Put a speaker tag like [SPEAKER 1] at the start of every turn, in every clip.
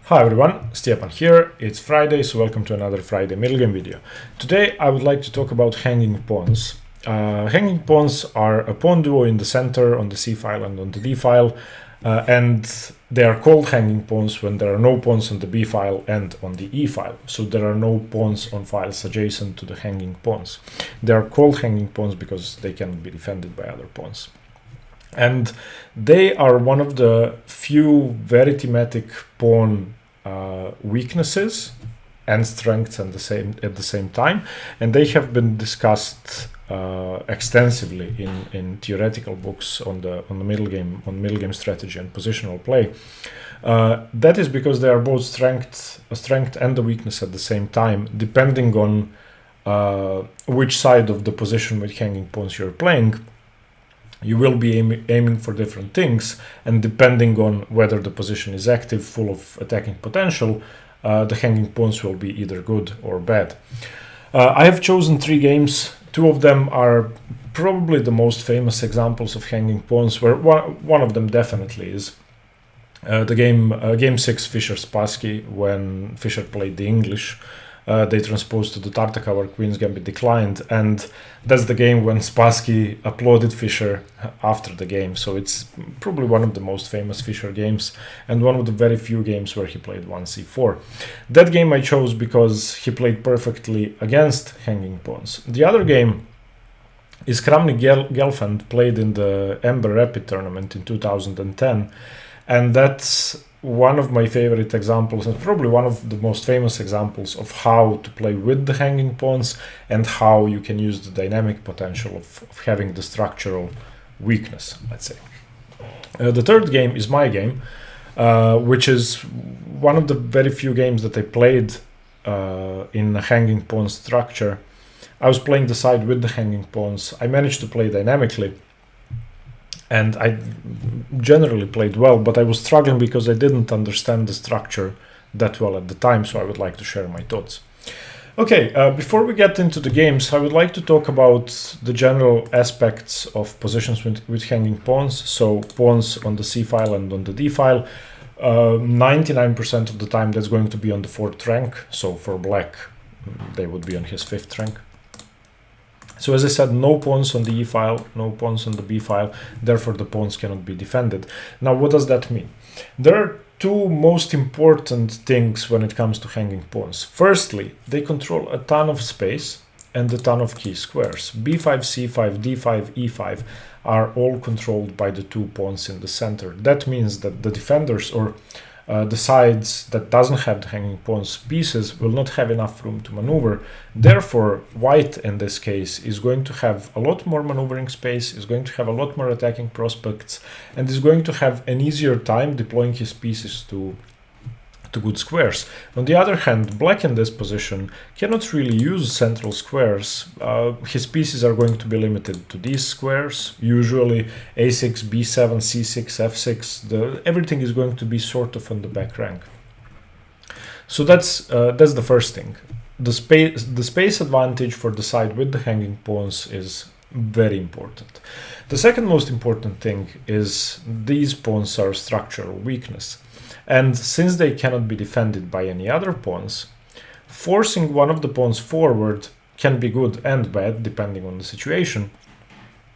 [SPEAKER 1] Hi everyone, Stepan here. It's Friday, so welcome to another Friday middle game video. Today I would like to talk about hanging pawns. Hanging pawns are a pawn duo in the center on the C file and on the D file, and they are called hanging pawns when there are no pawns on the B file and on the E file. So there are no pawns on files adjacent to the hanging pawns. They are called hanging pawns because they cannot be defended by other pawns. And they are one of the few very thematic pawn weaknesses and strengths at the same time, and they have been discussed extensively in theoretical books on the middle game strategy and positional play. That is because they are both a strength and a weakness at the same time, depending on which side of the position with hanging pawns you're playing. You will be aiming for different things, and depending on whether the position is active, full of attacking potential, the hanging pawns will be either good or bad. I have chosen 3 games. 2 of them are probably the most famous examples of hanging pawns, where one of them definitely is. The game 6 Fischer Spassky, when Fischer played the English. They transposed to the Tartakower, where Queen's Gambit declined, and that's the game when Spassky applauded Fischer after the game. So it's probably one of the most famous Fischer games and one of the very few games where he played 1c4. That game I chose because he played perfectly against hanging pawns. The other game is Kramnik Gelfand, played in the Ember Rapid tournament in 2010, and that's one of my favorite examples, and probably one of the most famous examples of how to play with the hanging pawns and how you can use the dynamic potential of having the structural weakness, let's say. The third game is my game, which is one of the very few games that I played in a hanging pawn structure. I was playing the side with the hanging pawns. I managed to play dynamically, and I generally played well, but I was struggling because I didn't understand the structure that well at the time, so I would like to share my thoughts. Okay, before we get into the games, I would like to talk about the general aspects of positions with hanging pawns. So pawns on the C file and on the D file. 99% of the time that's going to be on the 4th rank, so for black they would be on his 5th rank. So as I said, no pawns on the E file, no pawns on the B file, therefore the pawns cannot be defended. Now, what does that mean? There are 2 most important things when it comes to hanging pawns. Firstly, they control a ton of space and a ton of key squares. B5, C5, D5, E5 are all controlled by the 2 pawns in the center. That means that the defenders, or the sides that doesn't have the hanging pawns pieces, will not have enough room to maneuver. Therefore, white in this case is going to have a lot more maneuvering space, is going to have a lot more attacking prospects, and is going to have an easier time deploying his pieces to good squares. On the other hand, black in this position cannot really use central squares. His pieces are going to be limited to these squares, usually A6, B7, C6, F6. Everything is going to be sort of on the back rank. So that's the first thing. The space advantage for the side with the hanging pawns is very important. The second most important thing is these pawns are structural weakness. And since they cannot be defended by any other pawns, forcing one of the pawns forward can be good and bad depending on the situation.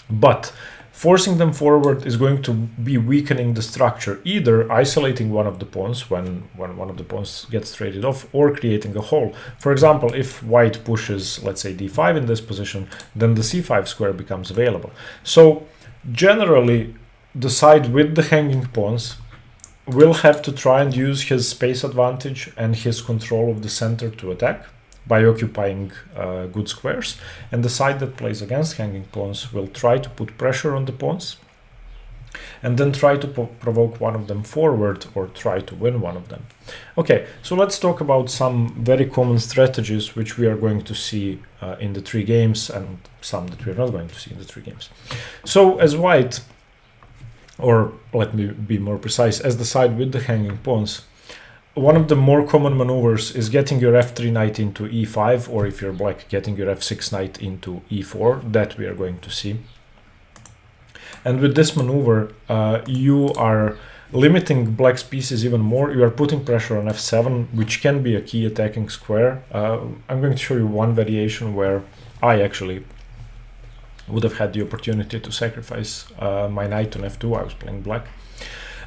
[SPEAKER 1] But forcing them forward is going to be weakening the structure, either isolating one of the pawns when one of the pawns gets traded off, or creating a hole. For example, if white pushes, let's say, D5 in this position, then the C5 square becomes available. So generally, the side with the hanging pawns will have to try and use his space advantage and his control of the center to attack by occupying good squares, and the side that plays against hanging pawns will try to put pressure on the pawns and then try to provoke one of them forward or try to win one of them. Okay, so let's talk about some very common strategies which we are going to see in the 3 games, and some that we are not going to see in the 3 games. So as white, or let me be more precise, as the side with the hanging pawns, one of the more common maneuvers is getting your f3 knight into e5, or if you're black, getting your f6 knight into e4, that we are going to see. And with this maneuver, you are limiting black's pieces even more. You are putting pressure on f7, which can be a key attacking square. I'm going to show you one variation where I actually would have had the opportunity to sacrifice my knight on f2. I was playing black.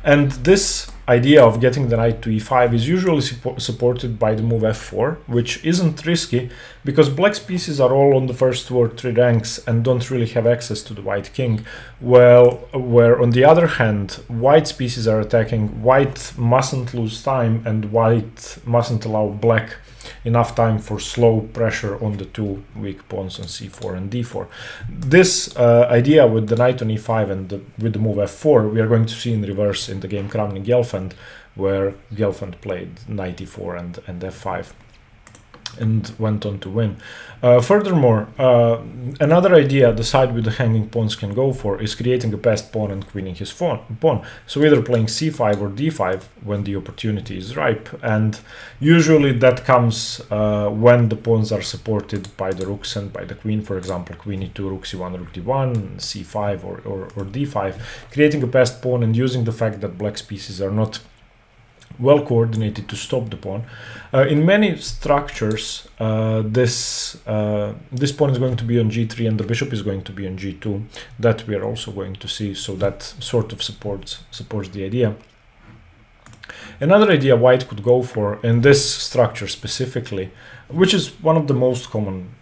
[SPEAKER 1] And this idea of getting the knight to e5 is usually supported by the move f4, which isn't risky because black's pieces are all on the first 2 or 3 ranks and don't really have access to the white king. Well, where on the other hand, white's pieces are attacking, white mustn't lose time and white mustn't allow black enough time for slow pressure on the 2 weak pawns on c4 and d4. This idea with the knight on e5 and with the move f4, we are going to see in reverse in the game Kramnik Gelfand, where Gelfand played knight e4 and f5 and went on to win. Furthermore, another idea the side with the hanging pawns can go for is creating a passed pawn and queening his pawn. So either playing c5 or d5 when the opportunity is ripe, and usually that comes when the pawns are supported by the rooks and by the queen. For example, queen e2, rook c1, rook d1, c5 or d5, creating a passed pawn and using the fact that black's pieces are not well coordinated to stop the pawn. In many structures, this pawn is going to be on g3 and the bishop is going to be on g2. That we are also going to see, so that sort of supports the idea. Another idea white could go for in this structure specifically, which is one of the most common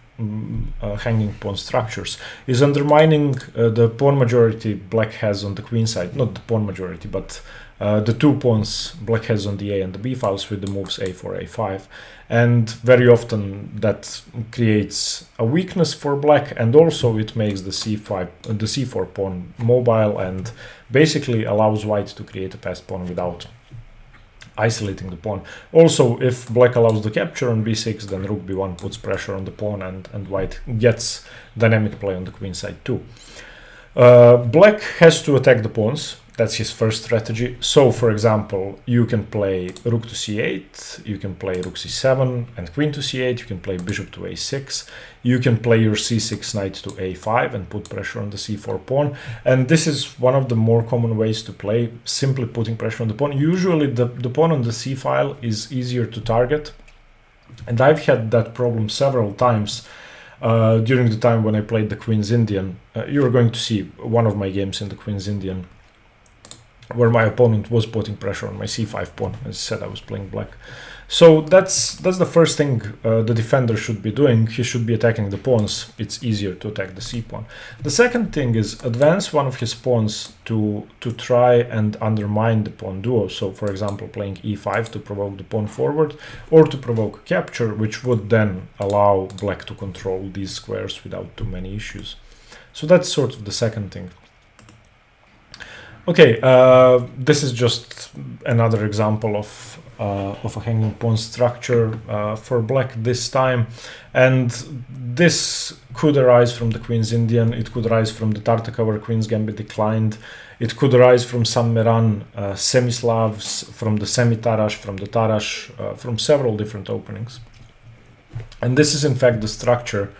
[SPEAKER 1] hanging pawn structures, is undermining the pawn majority black has on the queen side. Not the pawn majority, but the 2 pawns black has on the a and the b files with the moves a4, a5, and very often that creates a weakness for black, and also it makes the c4 pawn mobile and basically allows white to create a passed pawn without isolating the pawn. Also, if black allows the capture on b6, then rook b1 puts pressure on the pawn and white gets dynamic play on the queen side too. Black has to attack the pawns. That's his first strategy. So, for example, you can play rook to c8, you can play rook c7 and queen to c8, you can play bishop to a6, you can play your c6 knight to a5 and put pressure on the c4 pawn. And this is one of the more common ways to play, simply putting pressure on the pawn. Usually the pawn on the c file is easier to target, and I've had that problem several times during the time when I played the Queen's Indian. You're going to see one of my games in the Queen's Indian where my opponent was putting pressure on my c5 pawn. As I said, I was playing black. So that's the first thing the defender should be doing. He should be attacking the pawns. It's easier to attack the c pawn. The second thing is advance one of his pawns to try and undermine the pawn duo. So, for example, playing e5 to provoke the pawn forward, or to provoke capture, which would then allow black to control these squares without too many issues. So that's sort of the second thing. Okay, this is just another example of a hanging pawn structure for black this time, and this could arise from the Queen's Indian, it could arise from the Tartakov or Queen's Gambit declined, it could arise from some Meran semi-Slavs, from the semi-Tarash, from the Tarash, from several different openings. And this is in fact the structure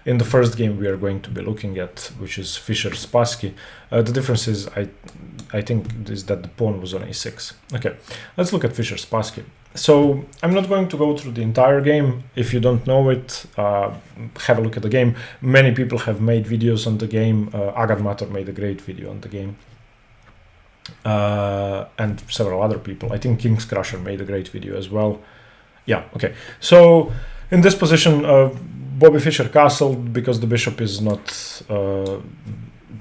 [SPEAKER 1] in the first game we are going to be looking at, which is Fischer Spassky. The difference is, I think, is that the pawn was on a6. Okay, let's look at Fischer Spassky. So I'm not going to go through the entire game. If you don't know it, have a look at the game. Many people have made videos on the game. Agad Mator made a great video on the game. And several other people. I think King's Crusher made a great video as well. Yeah, okay. So in this position, Bobby Fischer castled because the bishop is not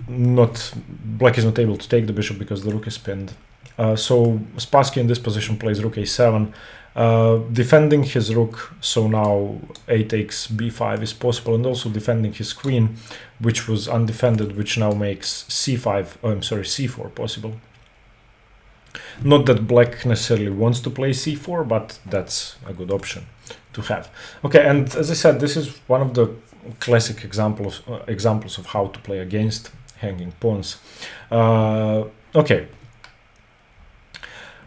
[SPEAKER 1] black is not able to take the bishop because the rook is pinned. So Spassky in this position plays rook a7, defending his rook. So now a takes b5 is possible, and also defending his queen, which was undefended, which now makes c4 possible. Not that black necessarily wants to play c4, but that's a good option to have. Okay, and as I said, this is one of the classic examples of how to play against hanging pawns. Okay.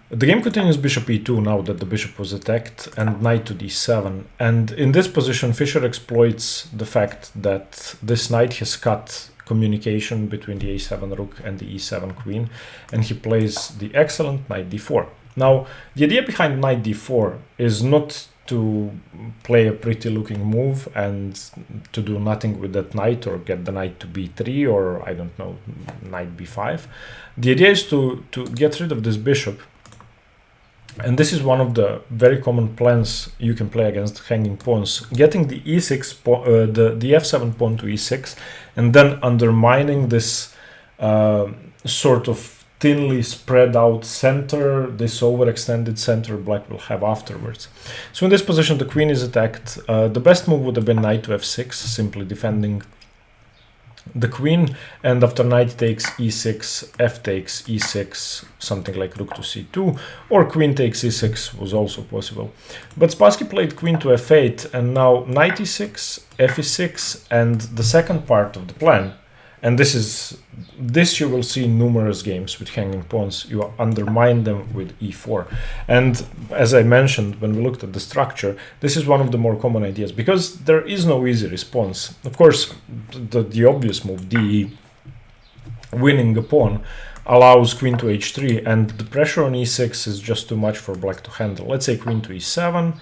[SPEAKER 1] The game continues bishop e2 now that the bishop was attacked, and knight to d7. And in this position, Fischer exploits the fact that this knight has cut communication between the a7 rook and the e7 queen, and he plays the excellent knight d4. Now, the idea behind knight d4 is not to play a pretty looking move and to do nothing with that knight or get the knight to b3 or, I don't know, knight b5. The idea is to get rid of this bishop. And this is one of the very common plans you can play against hanging pawns. Getting the e6 the f7 pawn to e6, and then undermining this sort of thinly spread out center, this overextended center black will have afterwards. So in this position, the queen is attacked. The best move would have been knight to f6, simply defending the queen, and after knight takes e6, f takes e6, something like rook to c2, or queen takes e6 was also possible. But Spassky played queen to f8, and now knight e6, f e6, and the second part of the plan, and this you will see in numerous games with hanging pawns, you undermine them with e4. And as I mentioned when we looked at the structure, this is one of the more common ideas, because there is no easy response. Of course, the obvious move, de, winning a pawn, allows queen to h3, and the pressure on e6 is just too much for black to handle. Let's say queen to e7,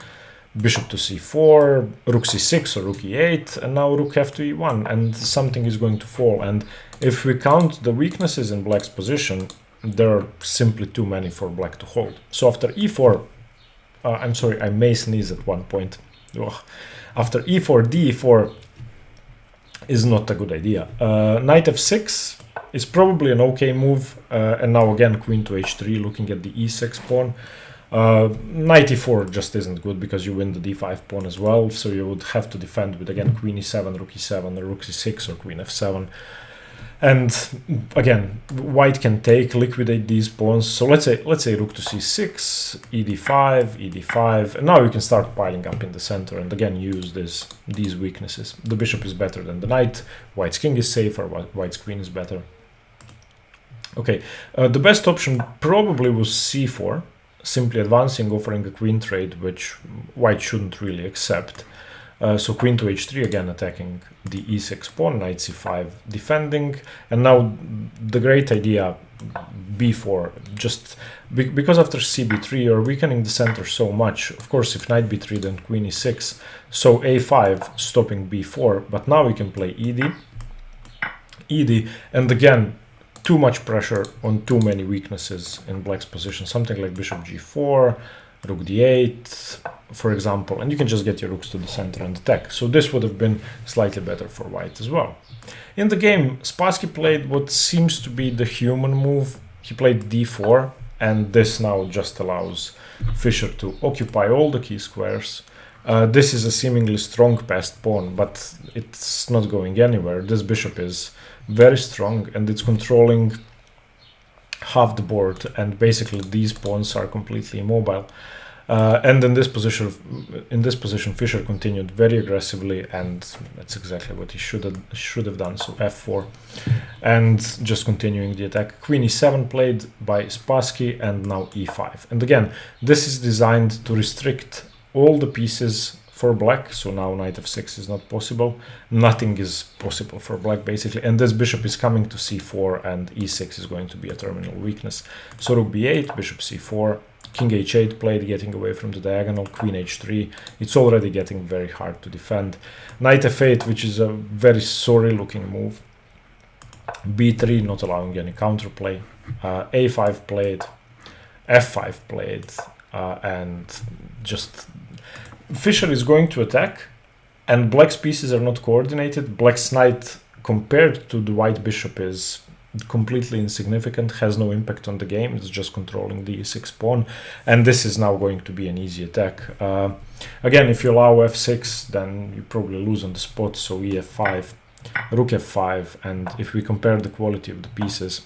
[SPEAKER 1] bishop to c4, rook c6 or rook e8, and now rook f to e1, and something is going to fall. And if we count the weaknesses in black's position, there are simply too many for black to hold. So after e4, I'm sorry, I may sneeze at one point. Ugh. After e4, d4 is not a good idea. Knight f6 is probably an okay move, and now again queen to h3, looking at the e6 pawn. Knight e4 just isn't good because you win the d5 pawn as well, so you would have to defend with again queen e7, rook e7, or rook c6, or queen f7. And again, white can take, liquidate these pawns. So let's say rook to c6, ed5, ed5, and now you can start piling up in the center and again use these weaknesses. The bishop is better than the knight, white's king is safer, white's queen is better. Okay, the best option probably was c4. Simply advancing, offering a queen trade, which white shouldn't really accept. So queen to h3, again attacking the e6 pawn, knight c5 defending, and now the great idea, b4, just because after cb3 you're weakening the center so much. Of course, if knight b3, then queen e6, so a5 stopping b4, but now we can play ed, and again, too much pressure on too many weaknesses in black's position, something like bishop g4, rook d8, for example, and you can just get your rooks to the center and attack. So this would have been slightly better for white as well. In the game, Spassky played what seems to be the human move. He played d4, and this now just allows Fischer to occupy all the key squares. This is a seemingly strong passed pawn, but it's not going anywhere. This bishop is very strong and it's controlling half the board, and basically these pawns are completely immobile. And in this position, Fischer continued very aggressively, and that's exactly what he should have done. So f4, and just continuing the attack. Queen e7 played by Spassky, and now e5. And again, this is designed to restrict all the pieces for black. So now knight f6 is not possible. Nothing is possible for black basically, and this bishop is coming to c4, and e6 is going to be a terminal weakness. So rook b8, bishop c4, king h8 played, getting away from the diagonal, queen h3. It's already getting very hard to defend. Knight f8, which is a very sorry looking move. b3, not allowing any counterplay. a5 played, f5 played, and just Fischer is going to attack, and black's pieces are not coordinated. Black's knight compared to the white bishop is completely insignificant, has no impact on the game. It's just controlling the e6 pawn, and this is now going to be an easy attack. Again, if you allow f6, then you probably lose on the spot, so ef5, rook f5, and if we compare the quality of the pieces,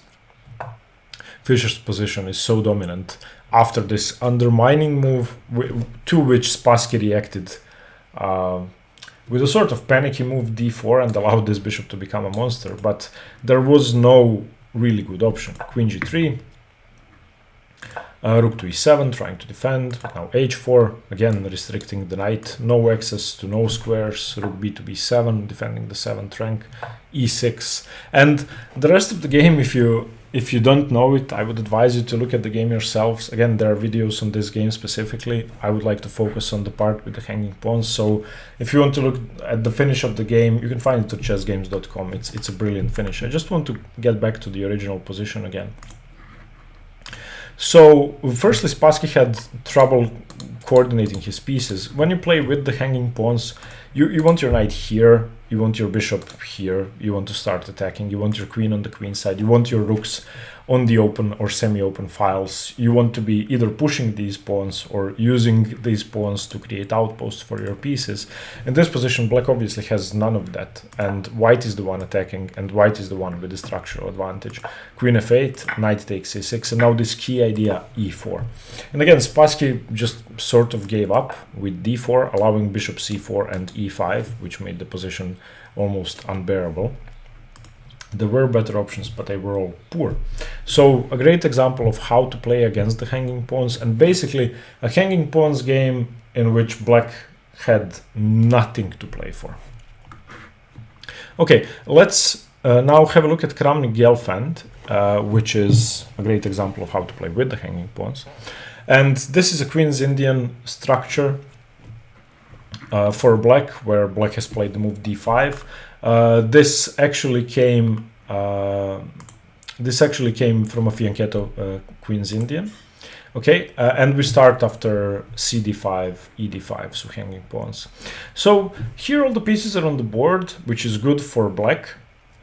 [SPEAKER 1] Fischer's position is so dominant after this undermining move, to which Spassky reacted with a sort of panicky move d4 and allowed this bishop to become a monster, but there was no really good option. Queen g3, Rook to e7, trying to defend. Now h4, again restricting the knight, no access to no squares. Rook b to b7, defending the 7th rank. e6, and the rest of the game, if you don't know it, I would advise you to look at the game yourselves. Again, there are videos on this game specifically. I would like to focus on the part with the hanging pawns. So if you want to look at the finish of the game, you can find it on chessgames.com. It's a brilliant finish. I just want to get back to the original position again. So firstly, Spassky had trouble coordinating his pieces. When you play with the hanging pawns, you want your knight here, you want your bishop here, you want to start attacking, you want your queen on the queen side, you want your rooks on the open or semi-open files. You want to be either pushing these pawns or using these pawns to create outposts for your pieces. In this position, black obviously has none of that, and white is the one attacking, and white is the one with the structural advantage. Queen f8, knight takes a6, and now this key idea, e4. And again, Spassky just sort of gave up with d4, allowing bishop c4 and e5, which made the position almost unbearable. There were better options, but they were all poor. So a great example of how to play against the hanging pawns, and basically a hanging pawns game in which black had nothing to play for. Okay, let's now have a look at Kramnik Gelfand, which is a great example of how to play with the hanging pawns. And this is a Queen's Indian structure for black, where black has played the move d5. This actually came from a fianchetto Queen's Indian. Okay, and we start after cd5, ed5, so hanging pawns. So here all the pieces are on the board, which is good for black,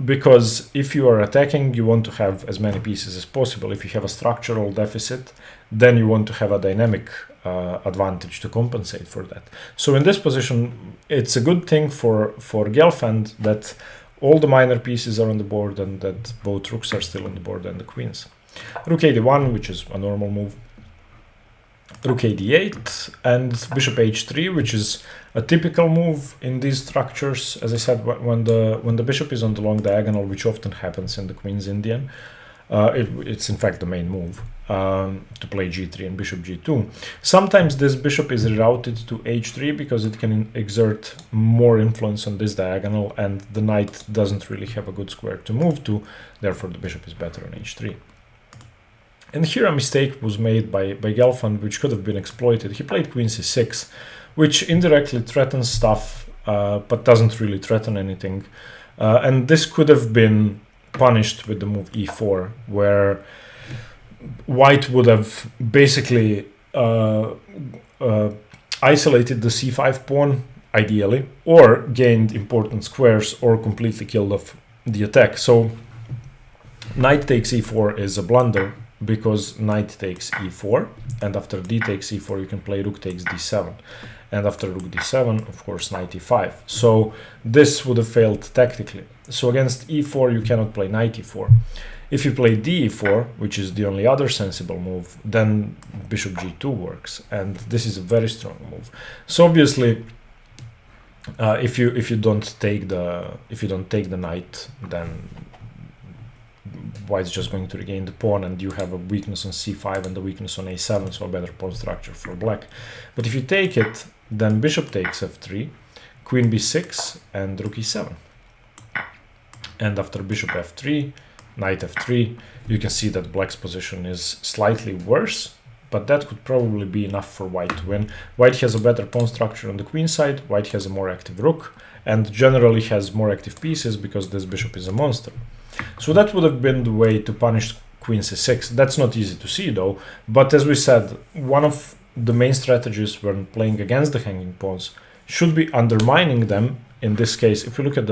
[SPEAKER 1] because if you are attacking, you want to have as many pieces as possible. If you have a structural deficit, then you want to have a dynamic advantage to compensate for that. So in this position, it's a good thing for Gelfand that all the minor pieces are on the board and that both rooks are still on the board and the queens. Rook a1, which is a normal move. Rook a8 and bishop h3, which is a typical move in these structures. As I said, when the bishop is on the long diagonal, which often happens in the Queen's Indian, it's in fact the main move to play g3 and bishop g2. Sometimes this bishop is rerouted to h3 because it can exert more influence on this diagonal, and the knight doesn't really have a good square to move to, therefore the bishop is better on h3. And here a mistake was made by Gelfand, which could have been exploited. He played queen c6, which indirectly threatens stuff, but doesn't really threaten anything. And this could have been punished with the move e4, where white would have basically isolated the c5 pawn, ideally, or gained important squares, or completely killed off the attack. So knight takes e4 is a blunder, because knight takes e4, and after d takes e4 you can play rook takes d7, and after rook d7 of course knight e5. So this would have failed tactically. So against e4 you cannot play knight e4. If you play d e4, which is the only other sensible move, then bishop g2 works, and this is a very strong move. So obviously if you don't take the knight, then white's just going to regain the pawn, and you have a weakness on c5 and a weakness on a7, so a better pawn structure for black. But if you take it, then bishop takes f3, queen b6, and rook e7. And after bishop f3, knight f3, you can see that black's position is slightly worse, but that could probably be enough for white to win. White has a better pawn structure on the queen side, white has a more active rook, and generally has more active pieces because this bishop is a monster. So that would have been the way to punish queen c6. That's not easy to see though, but as we said, one of the main strategies when playing against the hanging pawns should be undermining them. In this case, if you look at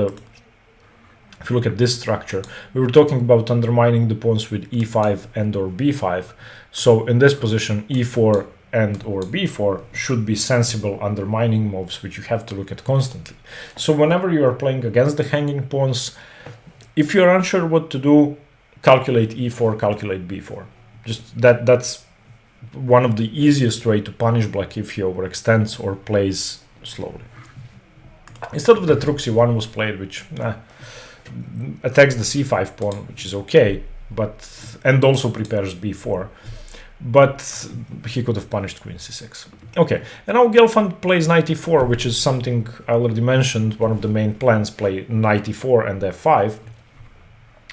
[SPEAKER 1] this structure, we were talking about undermining the pawns with e5 and or b5. So in this position, e4 and or b4 should be sensible undermining moves, which you have to look at constantly. So whenever you are playing against the hanging pawns, if you're unsure what to do, calculate e4, calculate b4. Just that's one of the easiest way to punish black if he overextends or plays slowly. Instead of that, rook c1 was played, which attacks the c5 pawn, which is okay, and also prepares b4. but he could have punished queen c6. Okay, and now Gelfand plays knight e4, which is something I already mentioned. One of the main plans, play knight e4 and f5.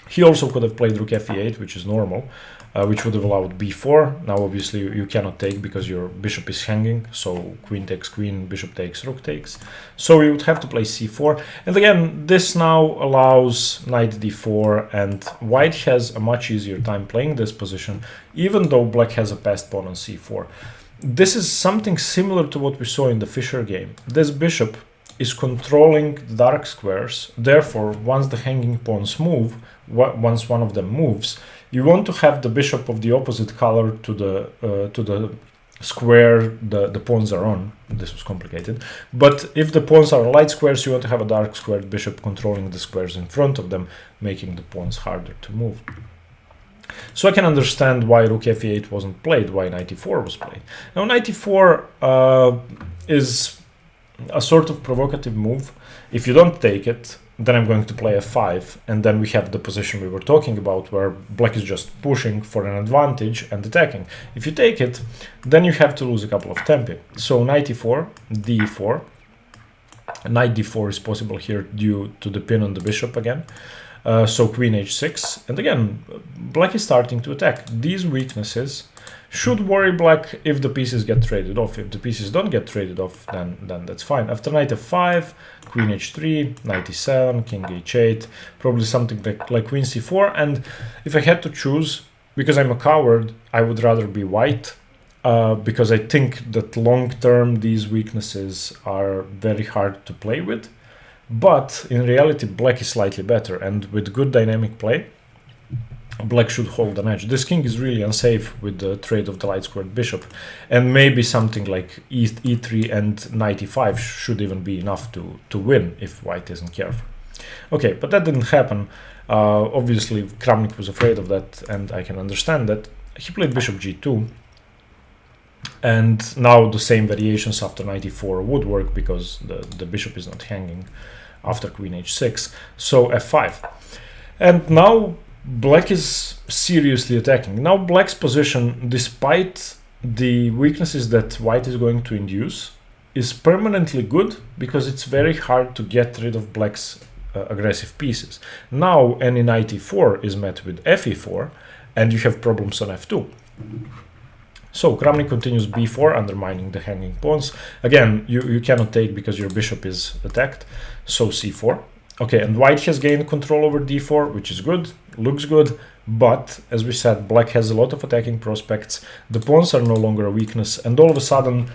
[SPEAKER 1] He also could have played rook f8, which is normal, which would have allowed b4. Now, obviously, you cannot take because your bishop is hanging. So queen takes queen, bishop takes, rook takes. So you would have to play c4. And again, this now allows knight d4, and white has a much easier time playing this position, even though black has a passed pawn on c4. This is something similar to what we saw in the Fischer game. This bishop is controlling the dark squares. Therefore, once the hanging pawns move, once one of them moves, you want to have the bishop of the opposite color to the square the pawns are on. This was complicated. But if the pawns are light squares, you want to have a dark squared bishop controlling the squares in front of them, making the pawns harder to move. So I can understand why rook f8 wasn't played, why knight e4 was played. Now knight e4 is a sort of provocative move. If you don't take it, then I'm going to play f5, and then we have the position we were talking about, where black is just pushing for an advantage and attacking. If you take it, then you have to lose a couple of tempi. So knight e4, d4. Knight d4 is possible here due to the pin on the bishop again. So queen h6, and again, black is starting to attack. These weaknesses should worry black if the pieces get traded off. If the pieces don't get traded off, then that's fine. After knight f5, queen h3, knight e7, king h8, probably something like queen c4. And if I had to choose, because I'm a coward, I would rather be white, because I think that long term these weaknesses are very hard to play with. But in reality, black is slightly better, and with good dynamic play, black should hold an edge. This king is really unsafe with the trade of the light squared bishop, and maybe something like e3 and knight e5 should even be enough to win if white isn't careful. Okay, but that didn't happen. Obviously, Kramnik was afraid of that, and I can understand that. He played bishop g2, and now the same variations after knight e4 would work because the bishop is not hanging after queen h6. So f5. And now black is seriously attacking. Now black's position, despite the weaknesses that white is going to induce, is permanently good because it's very hard to get rid of black's aggressive pieces. Now any knight e4 is met with fe4, and you have problems on f2. So Kramnik continues b4, undermining the hanging pawns. Again, you cannot take because your bishop is attacked, so c4. Okay, and white has gained control over d4, which is good, looks good, but as we said, black has a lot of attacking prospects. The pawns are no longer a weakness, and all of a sudden,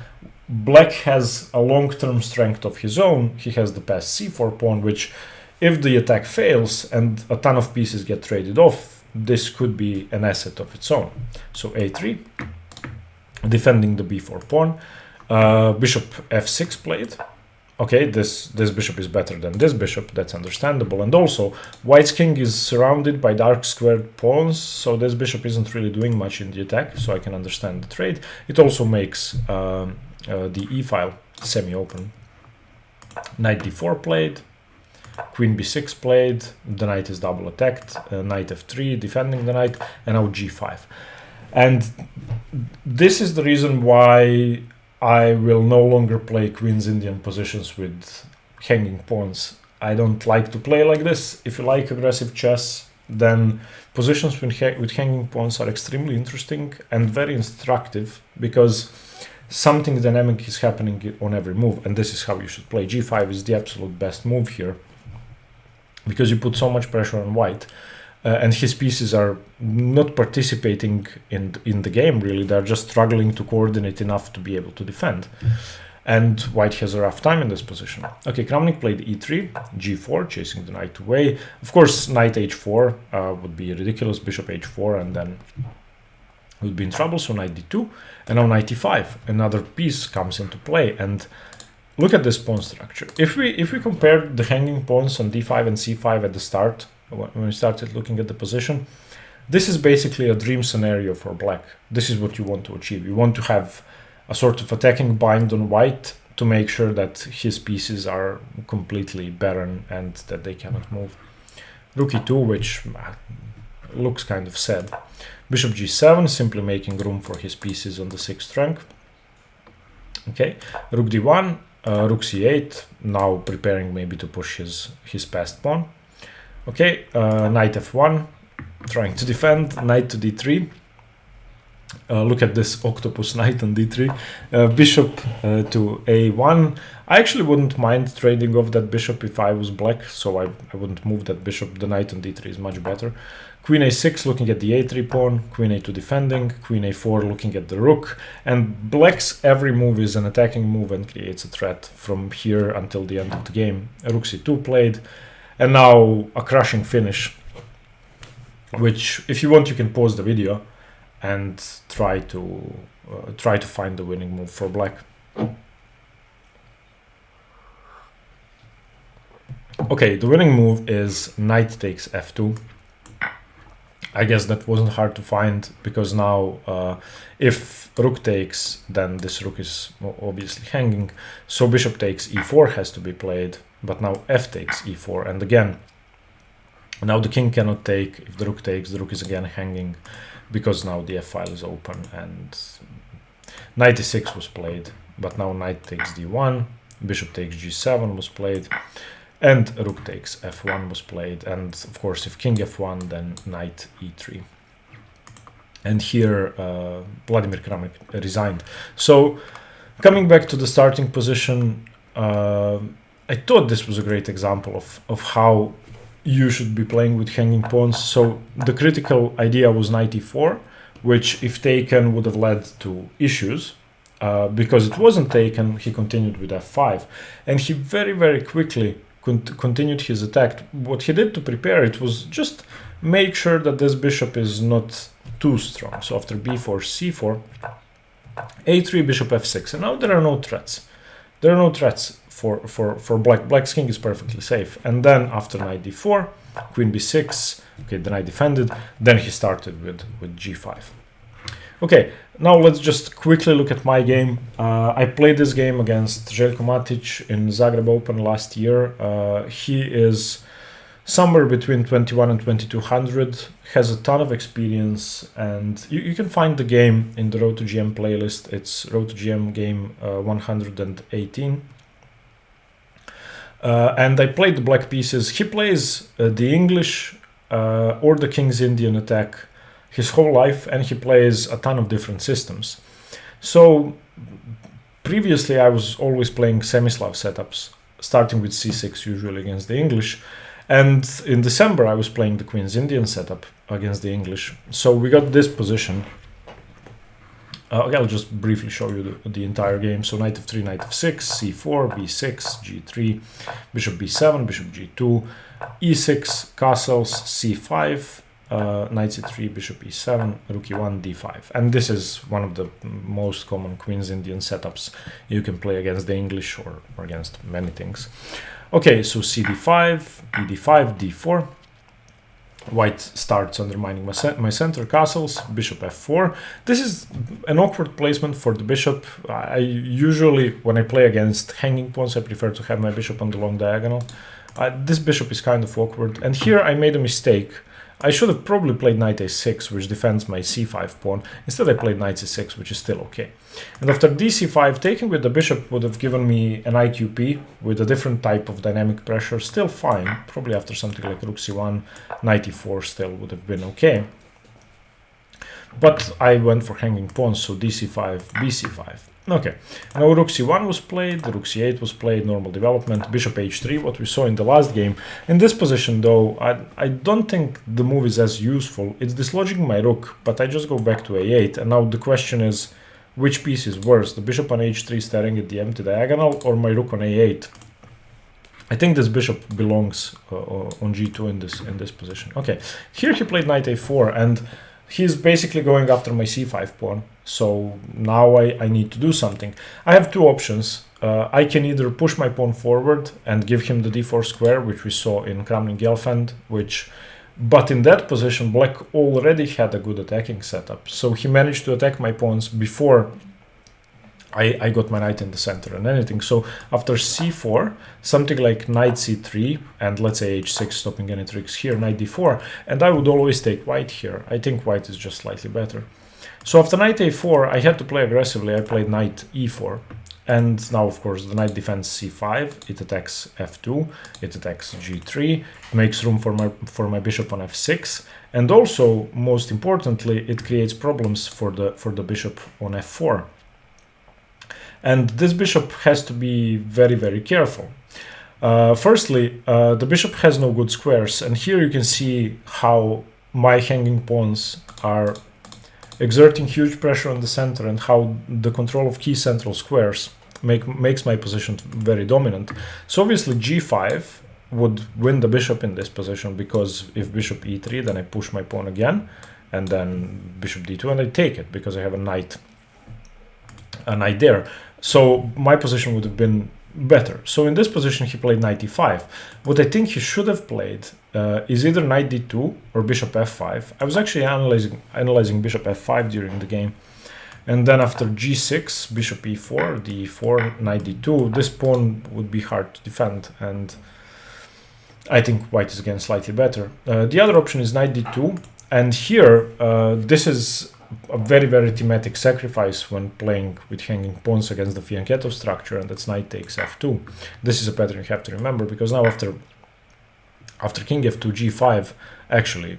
[SPEAKER 1] black has a long-term strength of his own. He has the passed c4 pawn, which, if the attack fails and a ton of pieces get traded off, this could be an asset of its own. So a3. Defending the b4 pawn, bishop f6 played. Okay, this bishop is better than this bishop, that's understandable. And also, white's king is surrounded by dark squared pawns, so this bishop isn't really doing much in the attack, so I can understand the trade. It also makes the e-file semi-open. Knight d4 played, queen b6 played, the knight is double attacked, knight f3 defending the knight, and now g5. And this is the reason why I will no longer play Queen's Indian positions with hanging pawns. I don't like to play like this. If you like aggressive chess, then positions with hanging pawns are extremely interesting and very instructive because something dynamic is happening on every move, and this is how you should play. G5 is the absolute best move here because you put so much pressure on white. And his pieces are not participating in the game, really. They're just struggling to coordinate enough to be able to defend. And white has a rough time in this position. Okay, Kramnik played e3, g4, chasing the knight away. Of course, knight h4 would be ridiculous, bishop h4, and then would be in trouble. So knight d2, and now knight e5. Another piece comes into play, and look at this pawn structure. If we compare the hanging pawns on d5 and c5 at the start, when we started looking at the position, this is basically a dream scenario for black. This is what you want to achieve. You want to have a sort of attacking bind on white to make sure that his pieces are completely barren and that they cannot move. Rook e2, which looks kind of sad. Bishop g7, simply making room for his pieces on the 6th rank. Okay, rook d1, rook c8, now preparing maybe to push his passed pawn. Okay, knight f1, trying to defend, knight to d3. Look at this octopus knight on d3. Bishop to a1. I actually wouldn't mind trading off that bishop if I was black, so I wouldn't move that bishop. The knight on d3 is much better. Queen a6 looking at the a3 pawn, queen a2 defending, queen a4 looking at the rook, and black's every move is an attacking move and creates a threat from here until the end of the game. Rook c2 played, and now a crushing finish, which if you want you can pause the video and try to find the winning move for black. Okay, the winning move is knight takes f2. I guess that wasn't hard to find, because now if rook takes, then this rook is obviously hanging. So bishop takes e4 has to be played, but now f takes e4. And again, now the king cannot take. If the rook takes, the rook is again hanging, because now the f-file is open. And knight e6 was played, but now knight takes d1, bishop takes g7 was played, and rook takes f1 was played. And of course, if king f1, then knight e3. And here Vladimir Kramnik resigned. So coming back to the starting position, I thought this was a great example of how you should be playing with hanging pawns. So the critical idea was knight e4, which if taken would have led to issues. Because it wasn't taken, he continued with f5. And he very, very quickly continued his attack. What he did to prepare it was just make sure that this bishop is not too strong. So after b4, c4, a3, bishop f6. And now there are no threats. There are no threats for black. Black's king is perfectly safe. And then after knight d4, queen b6, okay, the knight defended. Then he started with g5. Okay, now let's just quickly look at my game. I played this game against Željko Matic in Zagreb Open last year. He is somewhere between 21 and 2200, has a ton of experience, and you can find the game in the Road to GM playlist. It's Road to GM game 118. And I played the black pieces. He plays the English or the King's Indian attack his whole life, and he plays a ton of different systems. So previously I was always playing Semislav setups, starting with c6 usually against the English, and in December I was playing the Queen's Indian setup against the English. So we got this position. Okay, I'll just briefly show you the entire game. So knight f3, knight f6, c4, b6, g3, bishop b7, bishop g2, e6, castles, c5, knight c3, bishop e7, rook e1, d5. And this is one of the most common Queen's Indian setups you can play against the English or against many things. Okay, so cd5, ed5, d4. White starts undermining my center, castles, bishop f4. This is an awkward placement for the bishop. I usually, when I play against hanging pawns, I prefer to have my bishop on the long diagonal. This bishop is kind of awkward. And here I made a mistake. I should have probably played knight a6, which defends my c5 pawn. Instead I played knight c6, which is still okay. And after dc5, taking with the bishop would have given me an IQP with a different type of dynamic pressure. Still fine. Probably after something like rook c1, knight e4 still would have been okay. But I went for hanging pawns, so dc5, bc5. Okay, now rook c1 was played, rook c8 was played, normal development, bishop h3, what we saw in the last game. In this position though, I don't think the move is as useful. It's dislodging my rook, but I just go back to a8, and now the question is, which piece is worse, the bishop on h3 staring at the empty diagonal, or my rook on a8? I think this bishop belongs on g2 in this position. Okay, here he played knight a4, and he's basically going after my c5 pawn. So now I need to do something. I have two options. I can either push my pawn forward and give him the d4 square, which we saw in Kramnik Gelfand, but in that position, black already had a good attacking setup. So he managed to attack my pawns before I got my knight in the center and anything. So after c4, something like knight c3, and let's say h6, stopping any tricks here, knight d4, and I would always take white here. I think white is just slightly better. So after knight a4, I had to play aggressively. I played knight e4. And now, of course, the knight defends c5, it attacks f2, it attacks g3, it makes room for my bishop on f6, and also, most importantly, it creates problems for the bishop on f4. And this bishop has to be very, very careful. Firstly, the bishop has no good squares, and here you can see how my hanging pawns are exerting huge pressure on the center, and how the control of key central squares makes my position very dominant. So obviously g5 would win the bishop in this position, because if bishop e3, then I push my pawn again, and then bishop d2, and I take it because I have a knight there. So my position would have been better. So in this position he played knight e5. What I think he should have played is either knight d2 or bishop f5. I was actually analyzing bishop f5 during the game. And then after g6, bishop e4, d4, knight d2, this pawn would be hard to defend, and I think white is again slightly better. The other option is knight d2, and here this is a very, very thematic sacrifice when playing with hanging pawns against the fianchetto structure, and that's knight takes f2. This is a pattern you have to remember, because now after king f2, g5, actually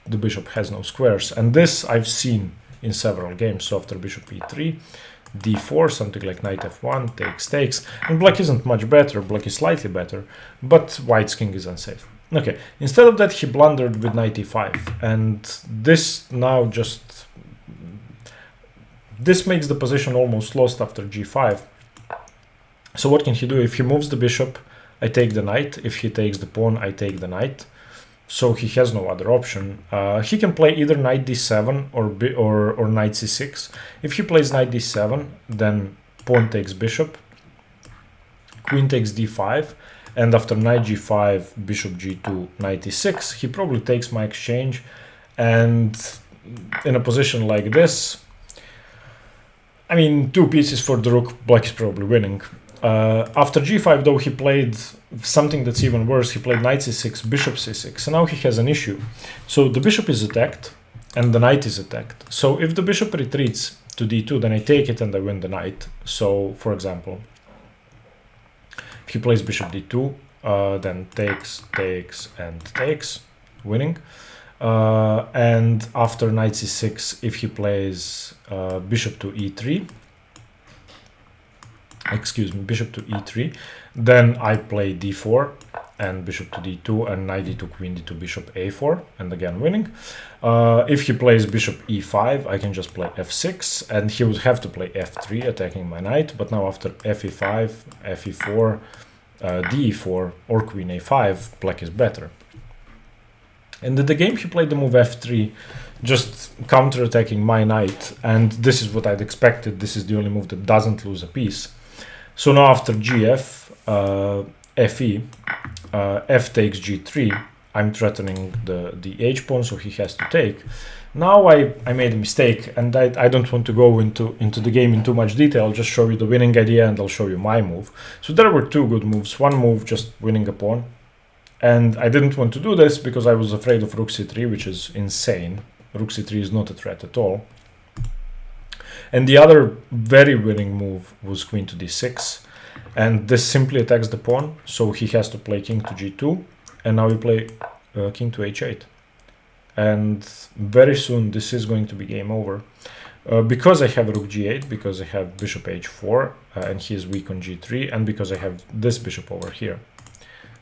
[SPEAKER 1] the bishop has no squares, and this I've seen in several games. So after bishop e3, d4, something like knight f1, takes, and black isn't much better, black is slightly better, but white's king is unsafe. Okay, instead of that he blundered with knight e5, and this now this makes the position almost lost after g5. So what can he do? If he moves the bishop, I take the knight. If he takes the pawn, I take the knight. So he has no other option. He can play either knight d7 or knight c6. If he plays knight d7, then pawn takes bishop, queen takes d5, and after knight g5, bishop g2, knight e6, he probably takes my exchange. And in a position like this, I mean, 2 pieces for the rook, black is probably winning. After g5, though, he played something that's even worse. He played knight c6, bishop c6, and now he has an issue. So the bishop is attacked, and the knight is attacked. So if the bishop retreats to d2, then I take it and I win the knight. So, for example, if he plays bishop d2, then takes, and takes, winning. And after knight c6, if he plays bishop to e3, bishop to e3, then I play d4 and bishop to d2 and knight d2, queen d2, bishop a4, and again winning. If he plays bishop e5, I can just play f6, and he would have to play f3, attacking my knight. But now after fe5, fe4, de4, or queen a5, black is better. And in the game he played the move f3, just counter-attacking my knight, and this is what I'd expected. This is the only move that doesn't lose a piece. So now after gf, fe, f takes g3, I'm threatening the h-pawn, so he has to take. Now I made a mistake, and I don't want to go into the game in too much detail. I'll just show you the winning idea, and I'll show you my move. So there were 2 good moves. One move, just winning a pawn. And I didn't want to do this because I was afraid of rook c3, which is insane. Rook c3 is not a threat at all. And the other very winning move was queen to d6. And this simply attacks the pawn, so he has to play king to g2. And now we play king to h8. And very soon this is going to be game over. Because I have rook g8, because I have bishop h4, and he is weak on g3, and because I have this bishop over here.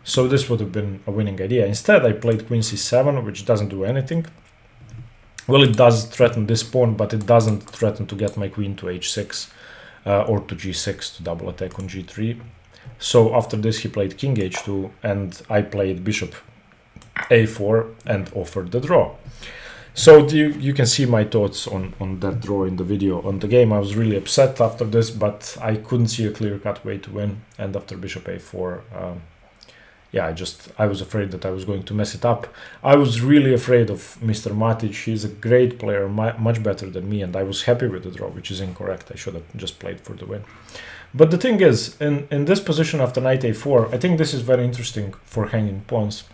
[SPEAKER 1] So this would have been a winning idea. Instead, I played queen c7, which doesn't do anything. Well, it does threaten this pawn, but it doesn't threaten to get my queen to h6 or to g6 to double attack on g3. So after this, he played king h2, and I played bishop a4 and offered the draw. So you can see my thoughts on that draw in the video. On the game, I was really upset after this, but I couldn't see a clear-cut way to win. And after bishop a4, yeah, I was afraid that I was going to mess it up. I was really afraid of Mr. Matic. He's a great player, much better than me, and I was happy with the draw, which is incorrect. I should have just played for the win. But the thing is, in this position after knight a4, I think this is very interesting for hanging pawns.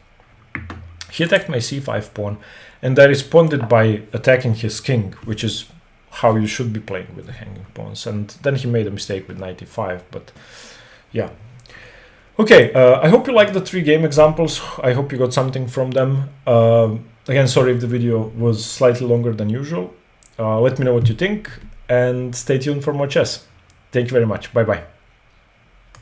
[SPEAKER 1] He attacked my c5 pawn, and I responded by attacking his king, which is how you should be playing with the hanging pawns. And then he made a mistake with knight e5, but yeah. Okay, I hope you liked the 3 game examples. I hope you got something from them. Again, sorry if the video was slightly longer than usual. Let me know what you think, and stay tuned for more chess. Thank you very much. Bye-bye.